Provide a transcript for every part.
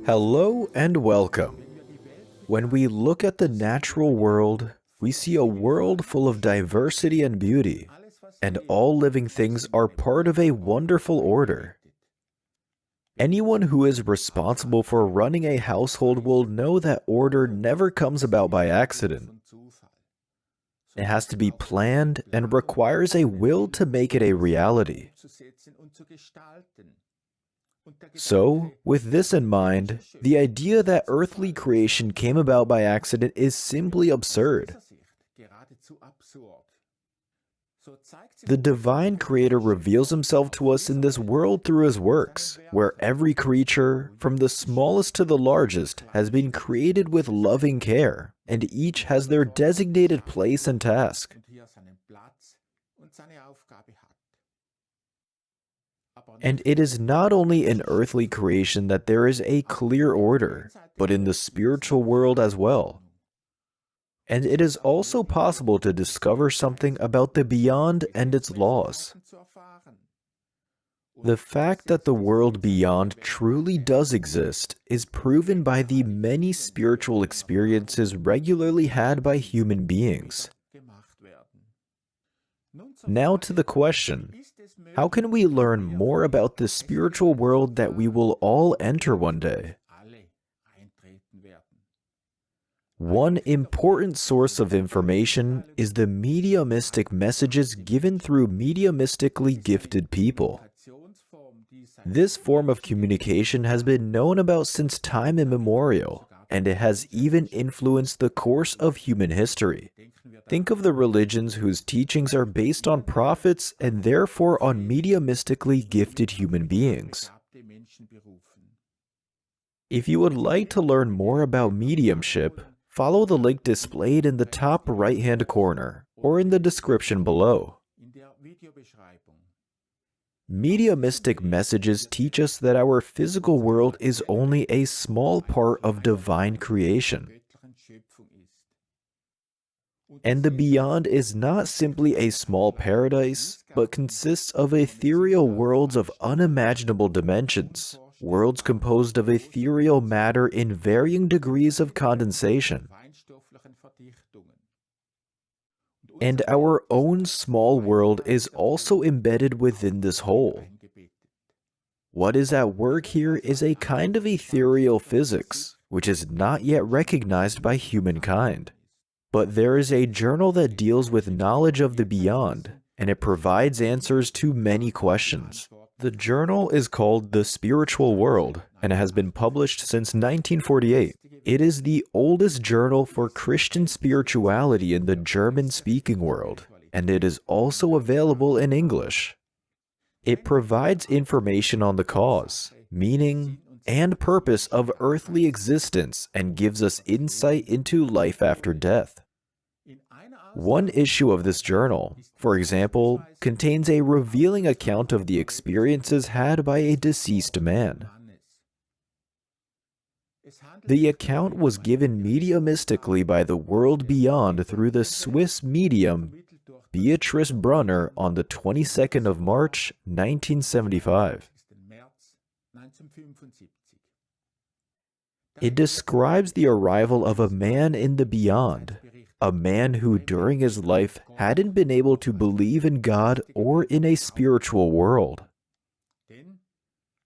Hello and welcome. When we look at the natural world, we see a world full of diversity and beauty, and all living things are part of a wonderful order. Anyone who is responsible for running a household will know that order never comes about by accident. It has to be planned and requires a will to make it a reality. So, with this in mind, the idea that earthly creation came about by accident is simply absurd. The divine creator reveals himself to us in this world through his works, where every creature, from the smallest to the largest, has been created with loving care, and each has their designated place and task. And it is not only in earthly creation that there is a clear order, but in the spiritual world as well. And it is also possible to discover something about the beyond and its laws. The fact that the world beyond truly does exist is proven by the many spiritual experiences regularly had by human beings. Now to the question, how can we learn more about the spiritual world that we will all enter one day? One important source of information is the mediumistic messages given through mediumistically gifted people. This form of communication has been known about since time immemorial, and it has even influenced the course of human history. Think of the religions whose teachings are based on prophets and therefore on mediumistically gifted human beings. If you would like to learn more about mediumship, follow the link displayed in the top right-hand corner or in the description below. Mediumistic messages teach us that our physical world is only a small part of divine creation. And the beyond is not simply a small paradise, but consists of ethereal worlds of unimaginable dimensions, worlds composed of ethereal matter in varying degrees of condensation. And our own small world is also embedded within this whole. What is at work here is a kind of ethereal physics, which is not yet recognized by humankind. But there is a journal that deals with knowledge of the beyond, and it provides answers to many questions. The journal is called The Spiritual World, and it has been published since 1948. It is the oldest journal for Christian spirituality in the German-speaking world, and it is also available in English. It provides information on the cause, meaning, and purpose of earthly existence and gives us insight into life after death. One issue of this journal, for example, contains a revealing account of the experiences had by a deceased man. The account was given mediumistically by the world beyond through the Swiss medium Beatrice Brunner on the 22nd of March, 1975. It describes the arrival of a man in the beyond, a man who during his life hadn't been able to believe in God or in a spiritual world.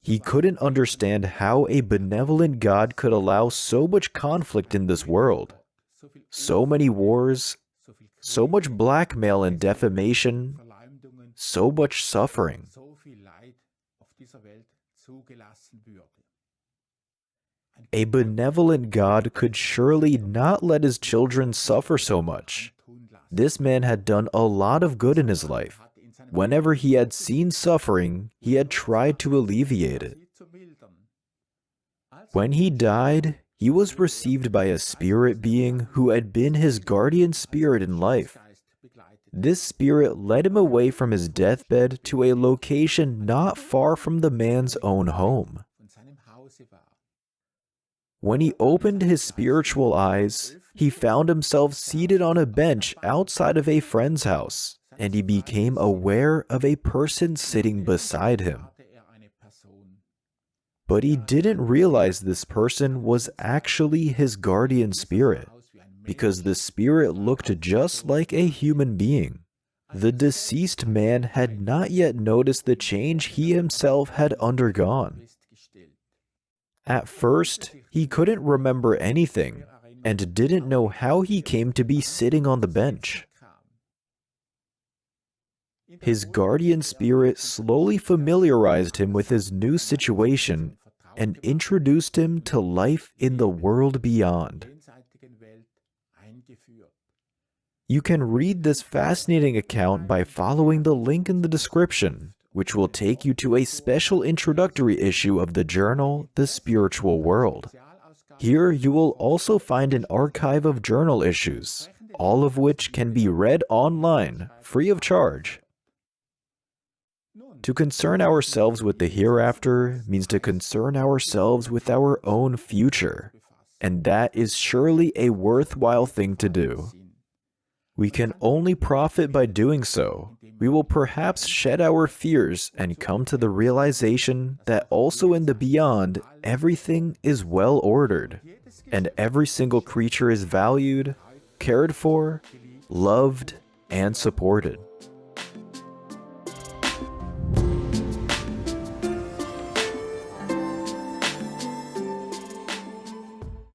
He couldn't understand how a benevolent God could allow so much conflict in this world, so many wars, so much blackmail and defamation, so much suffering. A benevolent God could surely not let his children suffer so much. This man had done a lot of good in his life. Whenever he had seen suffering, he had tried to alleviate it. When he died, he was received by a spirit being who had been his guardian spirit in life. This spirit led him away from his deathbed to a location not far from the man's own home. When he opened his spiritual eyes, he found himself seated on a bench outside of a friend's house, and he became aware of a person sitting beside him. But he didn't realize this person was actually his guardian spirit, because the spirit looked just like a human being. The deceased man had not yet noticed the change he himself had undergone. At first, he couldn't remember anything, and didn't know how he came to be sitting on the bench. His guardian spirit slowly familiarized him with his new situation and introduced him to life in the world beyond. You can read this fascinating account by following the link in the description, which will take you to a special introductory issue of the journal, The Spiritual World. Here you will also find an archive of journal issues, all of which can be read online, free of charge. To concern ourselves with the hereafter means to concern ourselves with our own future, and that is surely a worthwhile thing to do. We can only profit by doing so. We will perhaps shed our fears and come to the realization that also in the beyond, everything is well ordered, and every single creature is valued, cared for, loved, and supported.